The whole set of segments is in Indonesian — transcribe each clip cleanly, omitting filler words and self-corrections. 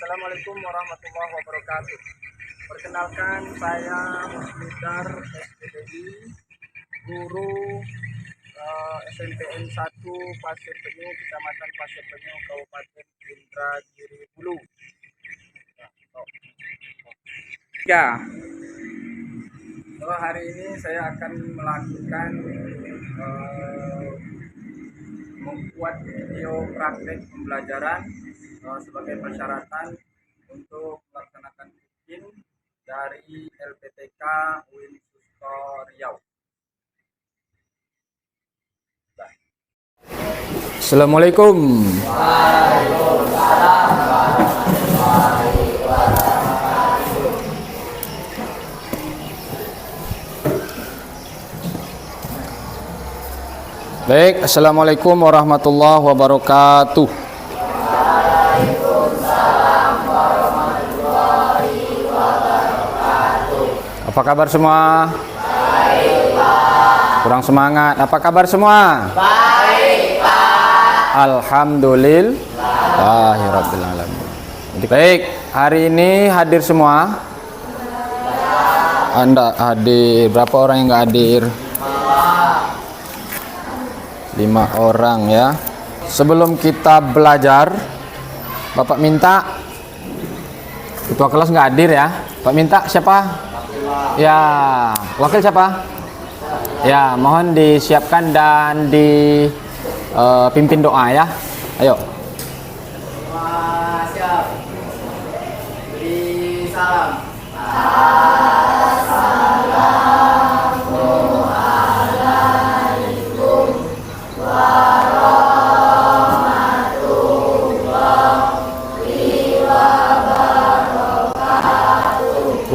Assalamualaikum warahmatullahi wabarakatuh. Perkenalkan, saya Muslihdar SPDI, guru SMPN 1 Pasir Penyu, Kecamatan Pasir Penyu, Kabupaten Indragiri Hulu. Ya, hari ini saya akan melakukan membuat video praktek pembelajaran sebagai persyaratan untuk melaksanakan bikin dari LPTK UIN Susto Riau. Assalamualaikum. Baik, assalamualaikum warahmatullahi wabarakatuh. Apa kabar semua? Baik, Pak. Kurang semangat. Apa kabar semua? Baik, Pak. Alhamdulillahirabbil alamin. Baik, hari ini hadir semua? Anda hadir. Berapa orang yang nggak hadir? 5 orang ya. Sebelum kita belajar, Bapak minta ketua kelas nggak hadir ya. Pak minta siapa? Ya, wakil siapa? Ya, mohon disiapkan dan dipimpin doa ya. Ayo. Siap. Beri salam.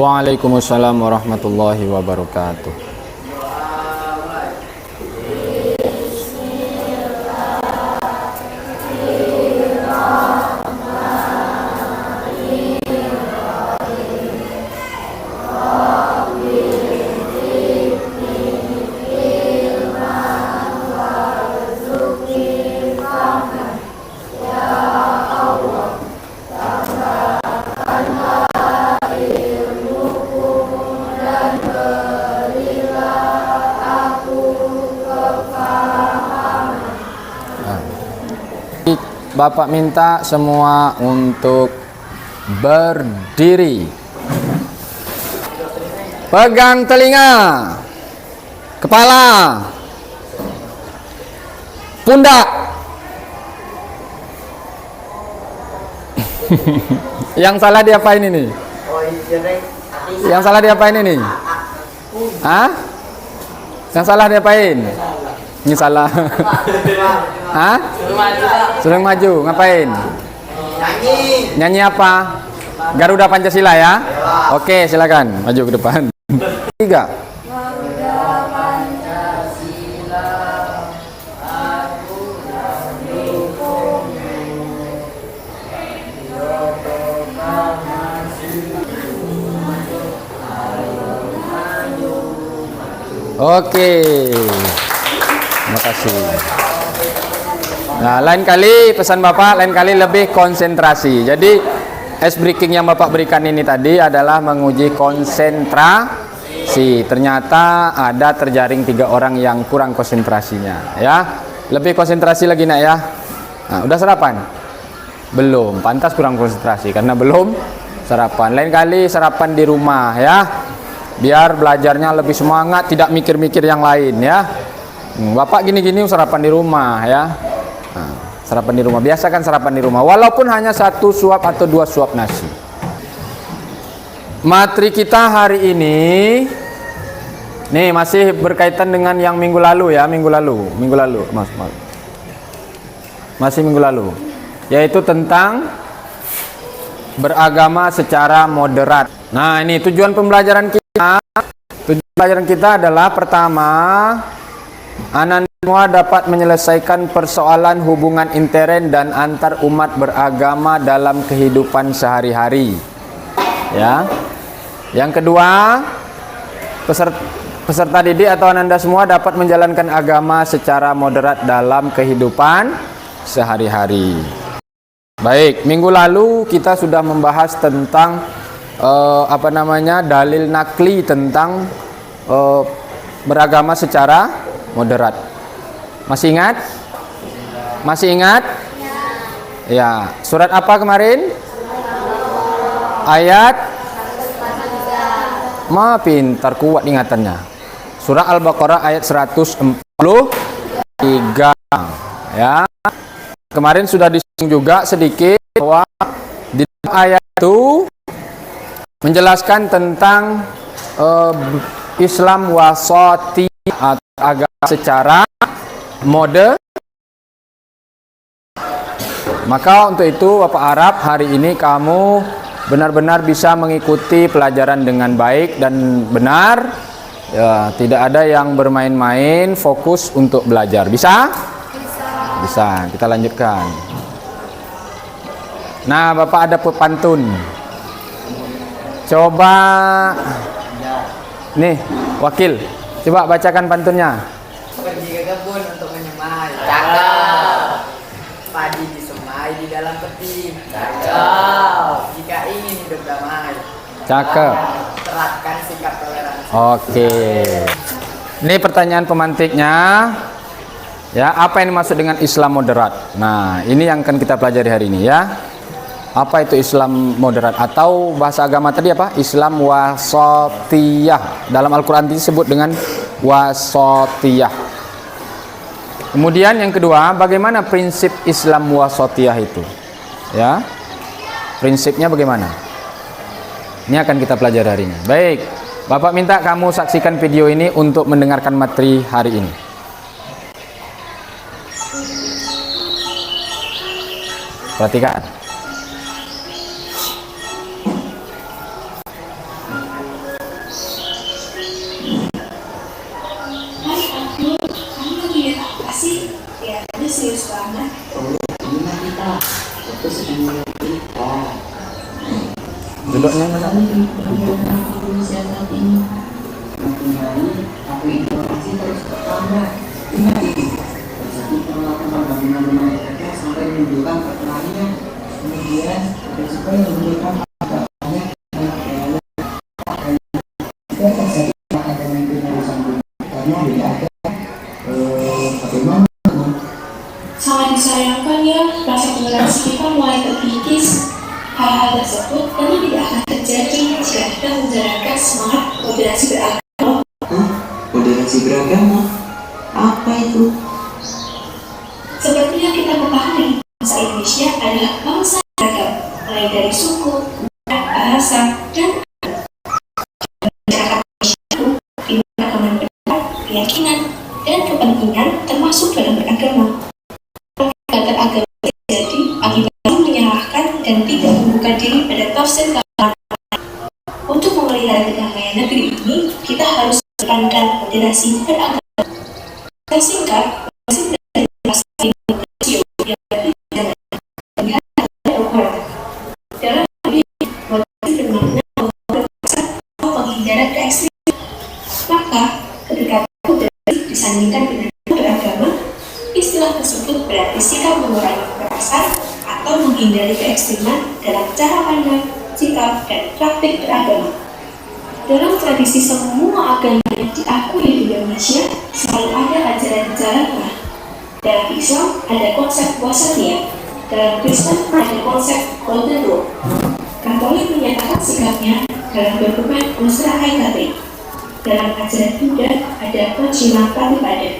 Waalaikumsalam warahmatullahi wabarakatuh. Bapak minta semua untuk berdiri. Pegang telinga, kepala, pundak. Yang salah diapain ini? Yang salah diapain ini? Hah? Yang salah diapain? Ini salah. Hah? Suruh maju. Ngapain? Nyanyi. Nyanyi apa? Garuda Pancasila ya? Oke, silakan maju ke depan. 3. Garuda Pancasila, aku Oke. Terima kasih. Nah, lain kali pesan Bapak, lain kali lebih konsentrasi. Jadi ice breaking yang Bapak berikan ini tadi adalah menguji konsentrasi. Ternyata ada terjaring 3 orang yang kurang konsentrasinya ya. Lebih konsentrasi lagi nak ya. Nah, udah sarapan? Belum, pantas kurang konsentrasi karena belum sarapan. Lain kali sarapan di rumah ya. Biar belajarnya lebih semangat, tidak mikir-mikir yang lain ya. Bapak gini-gini sarapan di rumah ya. Nah, sarapan di rumah, biasakan sarapan di rumah walaupun hanya 1 suap atau 2 suap nasi. Materi kita hari ini nih masih berkaitan dengan yang minggu lalu ya, minggu lalu masih minggu lalu, yaitu tentang beragama secara moderat. Nah, ini tujuan pembelajaran kita. Tujuan pembelajaran kita adalah pertama, Anda semua dapat menyelesaikan persoalan hubungan intern dan antar umat beragama dalam kehidupan sehari-hari. Ya. Yang kedua, peserta didik atau Anda semua dapat menjalankan agama secara moderat dalam kehidupan sehari-hari. Baik, minggu lalu kita sudah membahas tentang dalil nakli tentang beragama secara moderat. Masih ingat? Masih ingat? Ya, surat apa kemarin? Ayat pintar, kuat ingatannya. Surah Al-Baqarah ayat 143. Ya. Kemarin sudah disinggung juga sedikit bahwa di ayat itu menjelaskan tentang Islam wasati atau agama secara modern. Maka untuk itu Bapak Arab, hari ini kamu benar-benar bisa mengikuti pelajaran dengan baik dan benar. Ya, tidak ada yang bermain-main, fokus untuk belajar. Bisa? Bisa. Kita lanjutkan. Nah, Bapak ada pantun. Coba nih, wakil. Coba bacakan pantunnya. Pergi ke kebun untuk menyemai. Cakep. Padi disemai di dalam peti. Cakep. Jika ingin hidup damai. Cakep. Terapkan sikap toleransi. Oke. Ini pertanyaan pemantiknya. Ya, apa yang dimaksud dengan Islam moderat? Nah, ini yang akan kita pelajari hari ini ya. Apa itu Islam moderat atau bahasa agama tadi apa? Islam wasatiyah. Dalam Al-Qur'an disebut dengan wasatiyah. Kemudian yang kedua, bagaimana prinsip Islam wasatiyah itu? Ya. Prinsipnya bagaimana? Ini akan kita pelajari hari ini. Baik. Bapak minta kamu saksikan video ini untuk mendengarkan materi hari ini. Perhatikan. Serius banget. Gimana kita? Itu sedang kita. Duduknya mana? Aku informasi terus bertambah. Terjadi penolakan bangunan mereka sampai menimbulkan perkelahian. Kemudian ada juga yang menimbulkan banyak tidak terjadi ada mimpinya bersambung karena tidak ada bagaimana. Sangat disayangkan ya, rasa toleransi kita mulai terkikis. Hal-hal tersebut tentu tidak akan terjadi jika kita menjalankan semangat moderasi beragama. Moderasi beragama? Apa itu? Seperti yang kita ketahui, bangsa Indonesia adalah bangsa beragam, mulai dari suku, bahasa, dan masyarakat Indonesia pun dimana pendapat, keyakinan, dan kepentingan termasuk dalam beragama. Kata agama terjadi akibat menyalahkan dan tidak membuka diri pada tafsir keagamaan. Untuk memelihara kedamaian negeri ini, kita harus menekankan moderasi beragama. Yang singkat, prinsip dari pasal Indonesia yang tidak melihat ukuran. Dalam ini, moderasi bermakna atau penghindar ke ekstrim. Maka, ketika moderasi disandingkan dengan beragama, istilah tersebut berarti sikap mengurangi kekerasan atau menghindari keekstriman dalam cara pandang, sikap, dan praktik beragama. Dalam tradisi semua agama yang diakui di Indonesia, selalu ada ajaran jalan tengah. Dalam Islam ada konsep wasatiyah, dalam Kristen ada konsep golden rule. Katolik menyatakan sikapnya dalam dokumen Nusra Haikati. Dalam ajaran Buddha ada Majjhima Pratipada.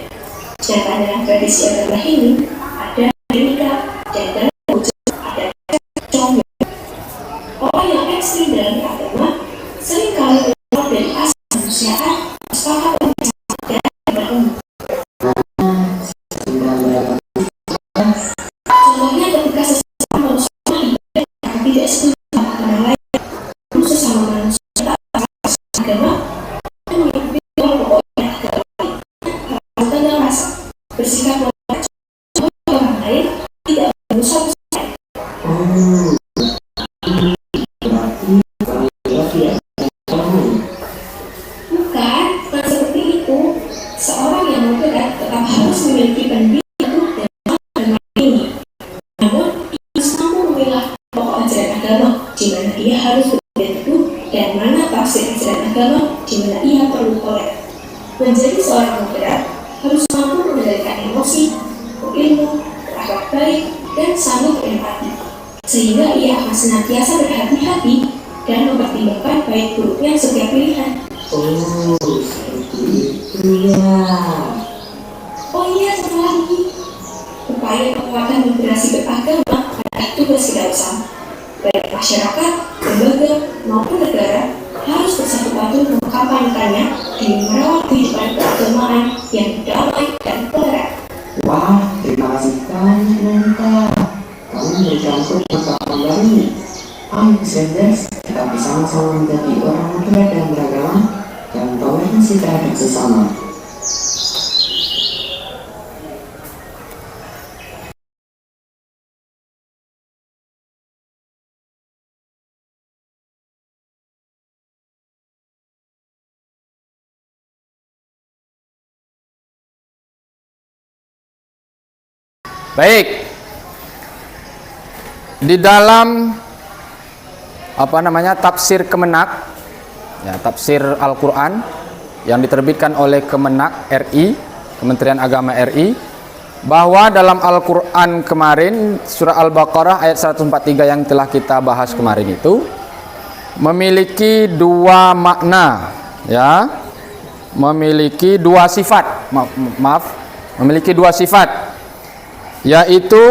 Sedangkan dalam tradisi agama Hindu ada Venika dan dalam wujud ada Chongyo. Orang yang ekstrim dalam agama seringkali keluar dari asal kemanusiaan, sepakat untuk dan berumur. Contohnya ketika seseorang berusaha ibadah yang tidak setuju sama agama lain, khusus sama manusia tak agama, dan mengikuti pokoknya agama lain, tentang rasa bersikap orang lain tidak berusaha. Bukan seperti itu. Seorang yang moderat tetap harus memiliki pendidikan dan bermain ini. Namun, Islam ia harus berpikir teguh dan mana tafsir ajaran agama di mana ia perlu kolek. Menjadi seorang moderat harus mampu mengendalikan emosi, berilmu, berakhlak baik, dan sanggup berempati, sehingga ia akan senantiasa berhati-hati dan mempertimbangkan baik buruknya setiap pilihan. Oh, seperti itu ya. Oh iya, satu lagi. Upaya penguatan moderasi beragama adalah tugas kita bersama. Baik masyarakat, lembaga, maupun negara harus bersatu padu mengkampanyekannya demi merawat kehidupan keagamaan yang damai dan toleran. Wah, terima kasih banyak Nanta. Kamu mencampur masalah baru nih. Ayo Senders, kita bersama-sama menjadi orang moderat dan beragama dan toleransi terhadap sesama. Baik. Di dalam tafsir Kemenak, ya, tafsir Al-Qur'an yang diterbitkan oleh Kemenak RI, Kementerian Agama RI, bahwa dalam Al-Qur'an kemarin surah Al-Baqarah ayat 143 yang telah kita bahas kemarin itu memiliki dua makna, ya. Memiliki dua sifat. Memiliki dua sifat, yaitu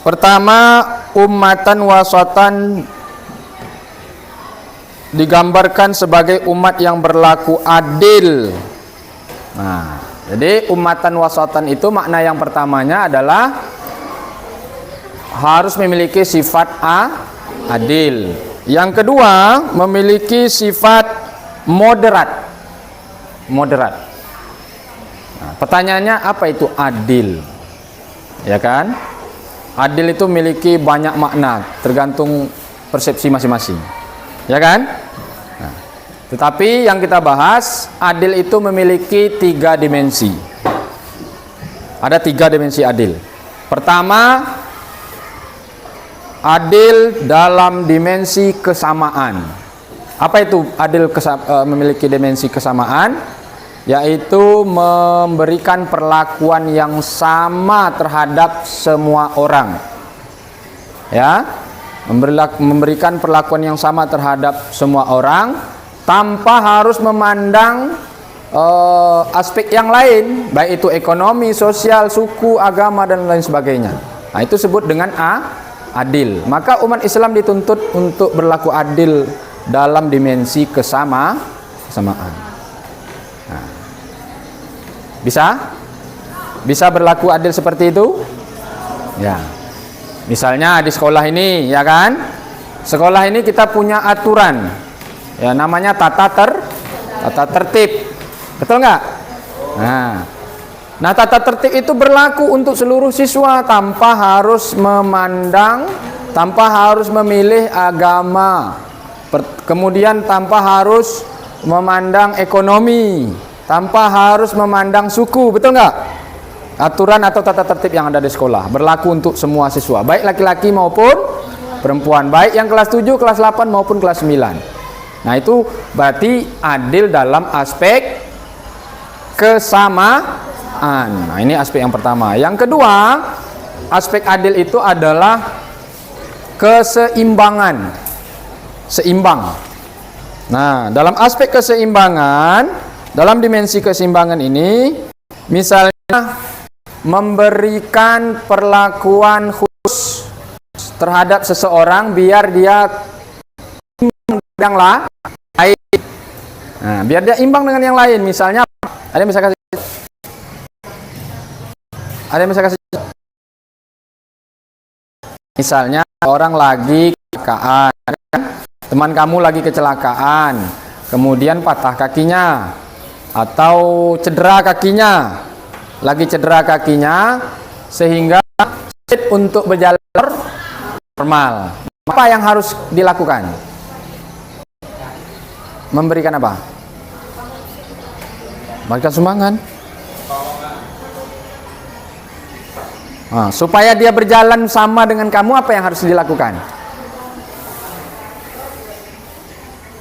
pertama, ummatan wasatan digambarkan sebagai umat yang berlaku adil. Nah, jadi ummatan wasatan itu makna yang pertamanya adalah harus memiliki sifat adil. Yang kedua, memiliki sifat moderat. Nah, pertanyaannya apa itu adil? Ya kan? Adil itu memiliki banyak makna, tergantung persepsi masing-masing. Ya kan? Nah, tetapi yang kita bahas, adil itu memiliki 3 dimensi. Ada 3 dimensi adil. Pertama, adil dalam dimensi kesamaan. Apa itu adil memiliki dimensi kesamaan? Yaitu memberikan perlakuan yang sama terhadap semua orang. Ya, memberikan perlakuan yang sama terhadap semua orang tanpa harus memandang aspek yang lain, baik itu ekonomi, sosial, suku, agama dan lain sebagainya. Nah, itu disebut dengan adil. Maka umat Islam dituntut untuk berlaku adil dalam dimensi kesamaan. Bisa berlaku adil seperti itu? Ya. Misalnya di sekolah ini, ya kan? Sekolah ini kita punya aturan. Ya, namanya tata tertib. Betul nggak? Nah, tata tertib itu berlaku untuk seluruh siswa tanpa harus memilih agama. Kemudian tanpa harus memandang ekonomi, tanpa harus memandang suku, betul nggak? Aturan atau tata tertib yang ada di sekolah berlaku untuk semua siswa, baik laki-laki maupun perempuan, baik yang kelas 7, kelas 8 maupun kelas 9. Nah, itu berarti adil dalam aspek kesamaan. Nah, ini aspek yang pertama. Yang kedua, aspek adil itu adalah keseimbangan. Seimbang. Nah, dalam aspek keseimbangan, dalam dimensi keseimbangan ini, misalnya memberikan perlakuan khusus terhadap seseorang biar dia yang lain. Nah, biar dia imbang dengan yang lain. Misalnya, ada yang bisa kasih. Misalnya orang lagi kecelakaan, teman kamu lagi kecelakaan, kemudian patah kakinya atau cedera kakinya, sehingga sulit untuk berjalan normal. Apa yang harus dilakukan? Memberikan apa? Memberikan sumbangan. Supaya dia berjalan sama dengan kamu, apa yang harus dilakukan?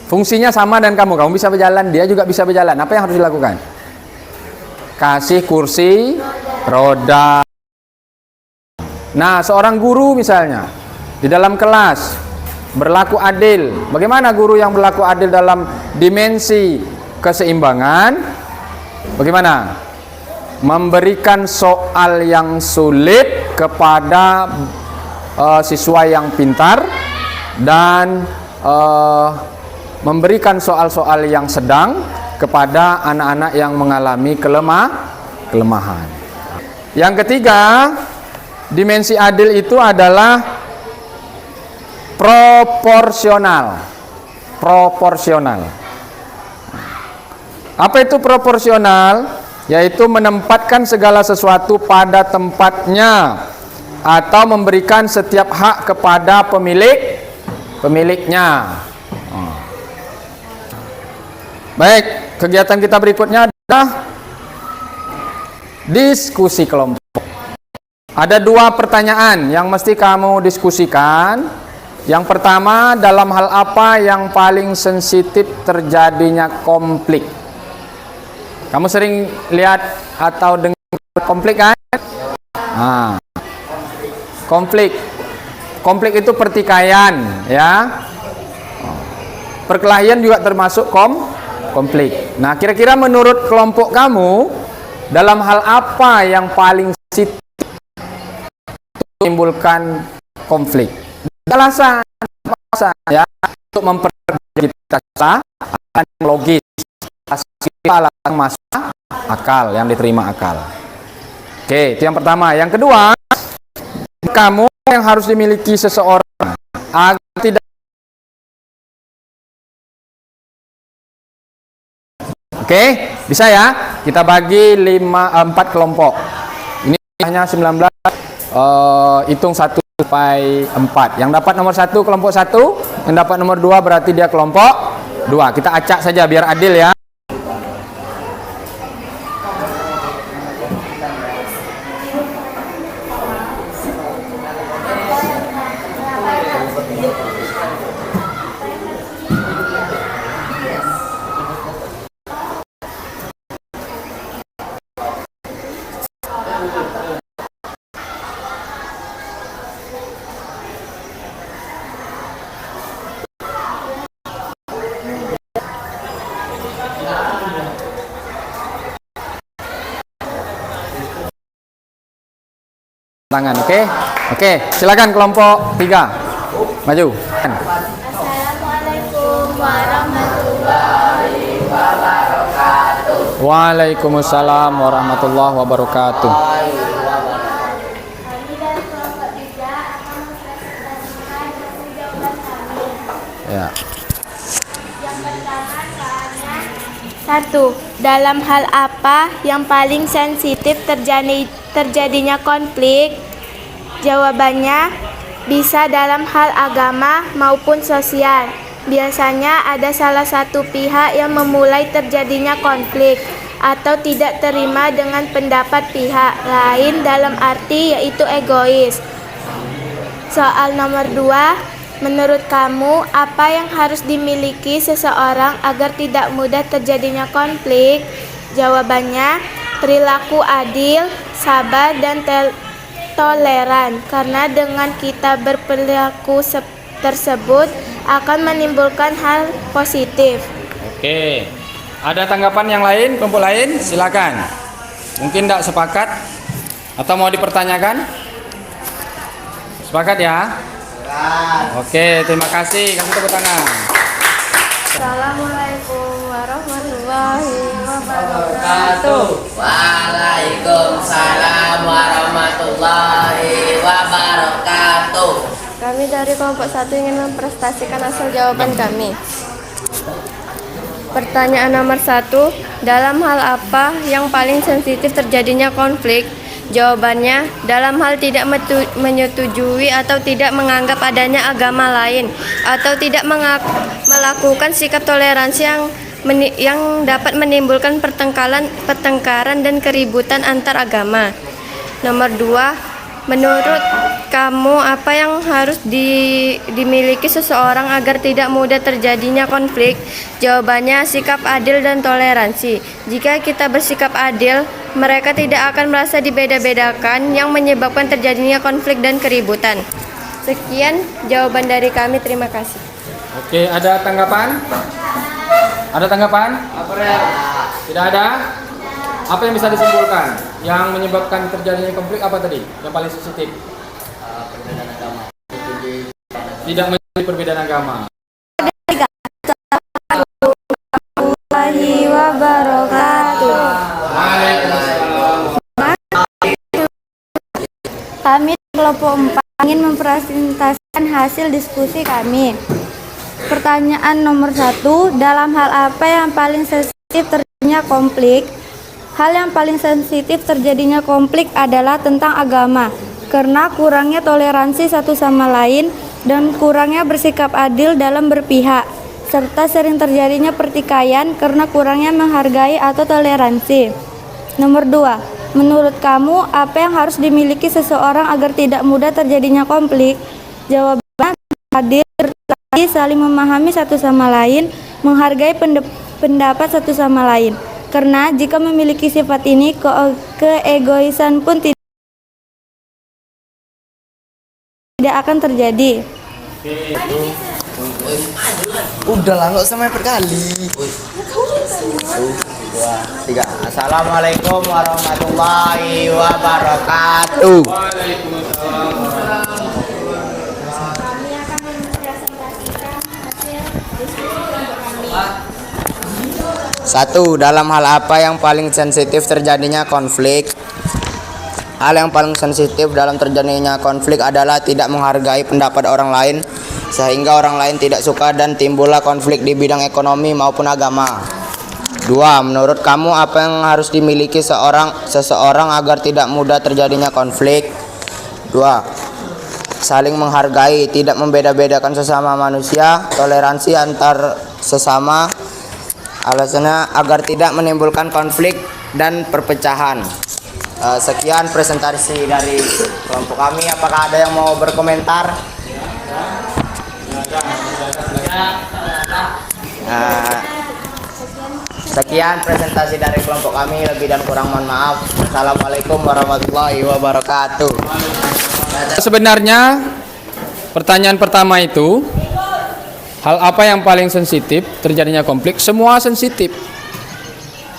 Fungsinya sama dengan kamu bisa berjalan, dia juga bisa berjalan. Apa yang harus dilakukan? Kasih kursi roda. Nah, seorang guru misalnya di dalam kelas berlaku adil. Bagaimana guru yang berlaku adil dalam dimensi keseimbangan? Bagaimana? Memberikan soal yang sulit kepada siswa yang pintar dan memberikan soal-soal yang sedang kepada anak-anak yang mengalami kelemahan. Yang ketiga, dimensi adil itu adalah proporsional. Apa itu proporsional? Yaitu menempatkan segala sesuatu pada tempatnya atau memberikan setiap hak kepada pemiliknya. Baik, kegiatan kita berikutnya adalah diskusi kelompok. Ada 2 pertanyaan yang mesti kamu diskusikan. Yang pertama, dalam hal apa yang paling sensitif terjadinya konflik? Kamu sering lihat atau dengar konflik kan? Konflik itu pertikaian, ya. Perkelahian juga termasuk konflik. Nah, kira-kira menurut kelompok kamu, dalam hal apa yang paling sensitif menimbulkan konflik? Alasan ya, untuk memperbaiki alasan logis, alasan masuk akal, yang diterima akal. Oke, itu yang pertama. Yang kedua, kamu yang harus dimiliki seseorang agar tidak. Oke, bisa ya? Kita bagi 4 kelompok. Ini hanya 19, hitung 1 sampai 4. Yang dapat nomor 1 kelompok 1, yang dapat nomor 2 berarti dia kelompok 2. Kita acak saja biar adil ya. Tangan, oke, silakan kelompok 3 maju. Assalamualaikum warahmatullahi wabarakatuh. Waalaikumsalam warahmatullahi wabarakatuh. Kami dari kelompok 3 akan mempresentasikan hasil jawaban kami. Ya. Yang pertama soalnya 1. Dalam hal apa yang paling sensitif terjadinya konflik? Jawabannya bisa dalam hal agama maupun sosial. Biasanya ada salah satu pihak yang memulai terjadinya konflik atau tidak terima dengan pendapat pihak lain, dalam arti yaitu egois. Soal nomor 2, menurut kamu apa yang harus dimiliki seseorang agar tidak mudah terjadinya konflik? Jawabannya perilaku adil, sabar, dan toleran, karena dengan kita berperilaku tersebut akan menimbulkan hal positif. Oke, ada tanggapan yang lain, kelompok lain? Silakan. Mungkin tidak sepakat atau mau dipertanyakan? Sepakat ya? Oke, terima kasih. Kasih tepuk tangan. Assalamualaikum warahmatullahi wabarakatuh. Waalaikumsalam warahmatullahi wabarakatuh. Kami dari kelompok 1 ingin mempresentasikan hasil jawaban kami. Pertanyaan nomor 1, dalam hal apa yang paling sensitif terjadinya konflik? Jawabannya, dalam hal tidak menyetujui atau tidak menganggap adanya agama lain, atau tidak melakukan sikap toleransi yang dapat menimbulkan pertengkaran dan keributan antar agama. Nomor 2, Menurut kamu, apa yang harus dimiliki seseorang agar tidak mudah terjadinya konflik? Jawabannya, sikap adil dan toleransi. Jika kita bersikap adil, mereka tidak akan merasa dibeda-bedakan yang menyebabkan terjadinya konflik dan keributan. Sekian jawaban dari kami, terima kasih. Oke, ada tanggapan? Ada tanggapan? Tidak ada? Apa yang bisa disimpulkan? Yang menyebabkan terjadinya konflik apa tadi? Yang paling sensitif? Perbedaan agama. Tidak menjadi perbedaan agama. Warahmatullahi wabarakatuh. Kami kelompok 4 ingin mempresentasikan hasil diskusi kami. Pertanyaan nomor 1, dalam hal apa yang paling sensitif terjadinya konflik? Hal yang paling sensitif terjadinya konflik adalah tentang agama, karena kurangnya toleransi satu sama lain dan kurangnya bersikap adil dalam berpihak, serta sering terjadinya pertikaian karena kurangnya menghargai atau toleransi. Nomor 2, menurut kamu apa yang harus dimiliki seseorang agar tidak mudah terjadinya konflik? Jawabannya, adil, saling memahami satu sama lain, menghargai pendapat satu sama lain. Karena jika memiliki sifat ini, keegoisan pun tidak akan terjadi. Udah lah, nggak sampai berkali. 1, 2, 3. Assalamualaikum warahmatullahi wabarakatuh. Kami akan mempresentasikan hasil diskusi kelompok kami. 1. Dalam hal apa yang paling sensitif terjadinya konflik? Hal yang paling sensitif dalam terjadinya konflik adalah tidak menghargai pendapat orang lain, sehingga orang lain tidak suka dan timbullah konflik di bidang ekonomi maupun agama. 2. Menurut kamu apa yang harus dimiliki seseorang agar tidak mudah terjadinya konflik? 2. Saling menghargai, tidak membeda-bedakan sesama manusia, toleransi antar sesama. Alasannya agar tidak menimbulkan konflik dan perpecahan. Sekian presentasi dari kelompok kami. Apakah ada yang mau berkomentar? Sekian presentasi dari kelompok kami. Lebih dan kurang mohon maaf. Assalamualaikum warahmatullahi wabarakatuh. Sebenarnya pertanyaan pertama itu, hal apa yang paling sensitif terjadinya konflik? Semua sensitif.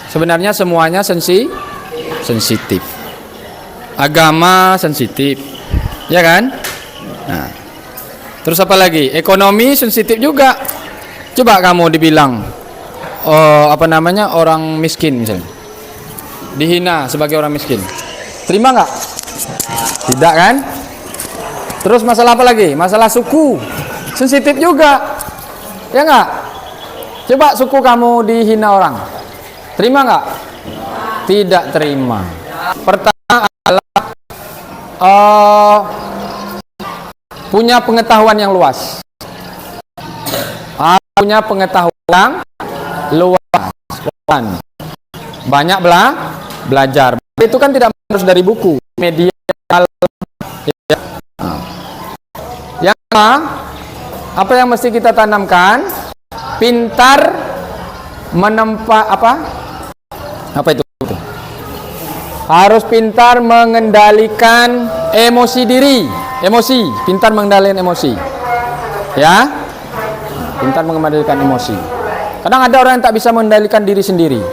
Sebenarnya semuanya sensitif. Agama sensitif, ya kan? Nah, terus apa lagi? Ekonomi sensitif juga. Coba kamu dibilang, orang miskin misalnya, dihina sebagai orang miskin, terima nggak? Tidak kan? Terus masalah apa lagi? Masalah suku, sensitif juga. Ya nggak? Coba suku kamu dihina orang, terima nggak? Tidak terima. Pertama adalah punya pengetahuan yang luas. Punya pengetahuan yang luas. Banyak belajar. Itu kan tidak harus dari buku, media. Yang kedua, apa yang mesti kita tanamkan? Pintar menempa apa itu? Harus pintar mengendalikan emosi diri, pintar mengendalikan emosi. Ya? Pintar mengendalikan emosi. Kadang ada orang yang tak bisa mengendalikan diri sendiri.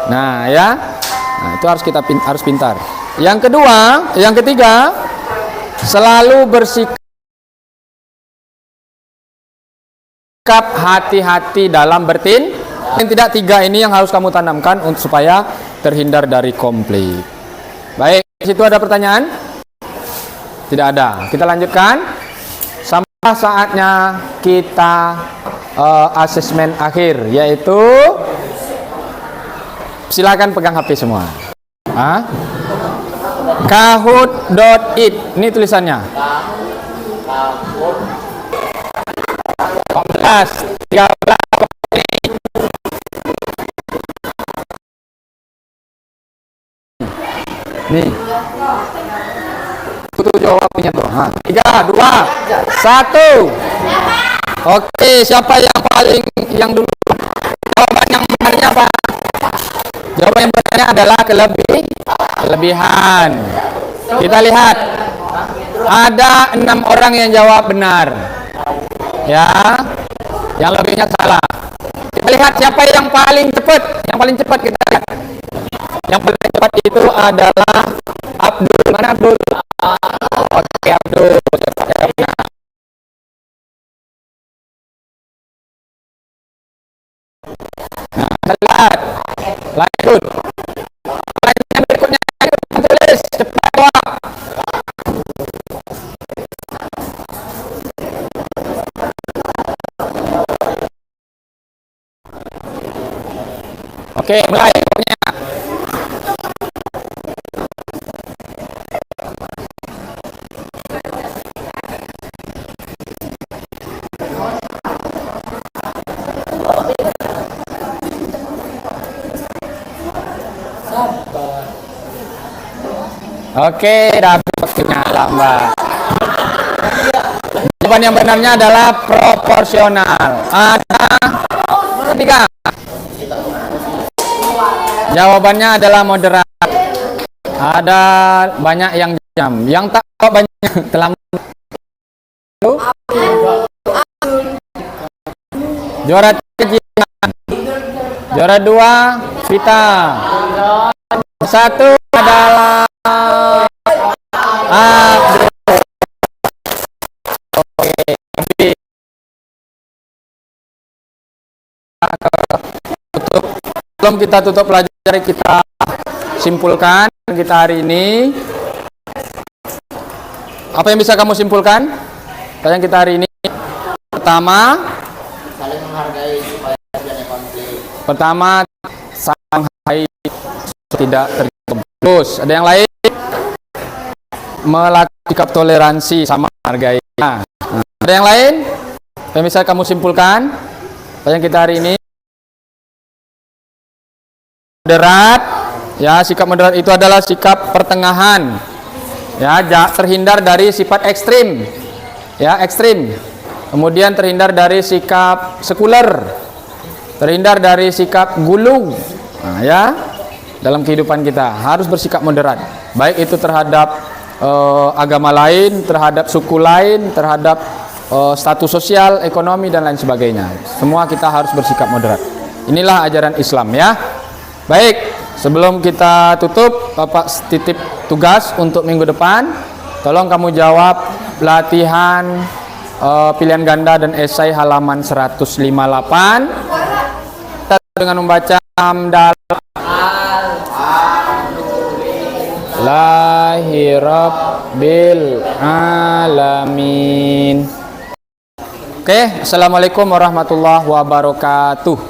Nah, ya. Nah, itu harus pintar. Yang ketiga, selalu bersikap hati-hati dalam bertindak. Yang tidak, 3 ini yang harus kamu tanamkan untuk supaya terhindar dari konflik. Baik, di situ ada pertanyaan? Tidak ada. Kita lanjutkan. Sampai saatnya kita asesmen akhir, yaitu silakan pegang HP semua. Kahoot.it, ini tulisannya. Kahoot 13. Nih. jawabnya tuh. Nah, 3, 2, 1. Oke, siapa yang dulu? Jawaban yang benarnya apa? Jawaban yang benarnya adalah kelebihan. Kita lihat. Ada 6 orang yang jawab benar. Ya. Yang lebihnya salah. Kita lihat siapa yang paling cepat. Yang paling cepat kita lihat. Yang paling cepat itu adalah Abdul. Mana Abdul? Oke, Abdul. Nah, kita lihat. Lanjut. Yang berikutnya, ayo tulis cepat, Wak. Oke, mulai. Oke, habis waktunya lambat. Jawaban yang benarnya adalah proporsional. Ada 3. Jawabannya adalah moderat. Ada banyak yang jam. Yang tak banyak telah. Juara 3 Jihan. Juara 2 Vita. 1 adalah Abdul. Oke. Sebelum kita tutup pelajaran, kita simpulkan kita hari ini. Apa yang bisa kamu simpulkan? Pelajaran kita hari ini. Pertama, Saling menghargai supaya terjadi konflik. Pertama, saling menghargai tidak terjadi. Terus, ada yang lain? Melakukan sikap toleransi sama menghargai. Nah, ada yang lain? Apa yang bisa kamu simpulkan? Pelajaran kita hari ini. Moderat, ya, sikap moderat itu adalah sikap pertengahan, ya, terhindar dari sifat ekstrim, ya, ekstrim. Kemudian terhindar dari sikap sekuler, terhindar dari sikap gulu. Nah, ya, dalam kehidupan kita harus bersikap moderat, baik itu terhadap agama lain, terhadap suku lain, terhadap status sosial, ekonomi dan lain sebagainya. Semua kita harus bersikap moderat. Inilah ajaran Islam, ya. Baik, sebelum kita tutup, Bapak titip tugas untuk minggu depan. Tolong kamu jawab latihan pilihan ganda dan esai halaman 158 dengan membaca Alhamdulillahirabbil alamin. Oke, assalamualaikum warahmatullahi wabarakatuh.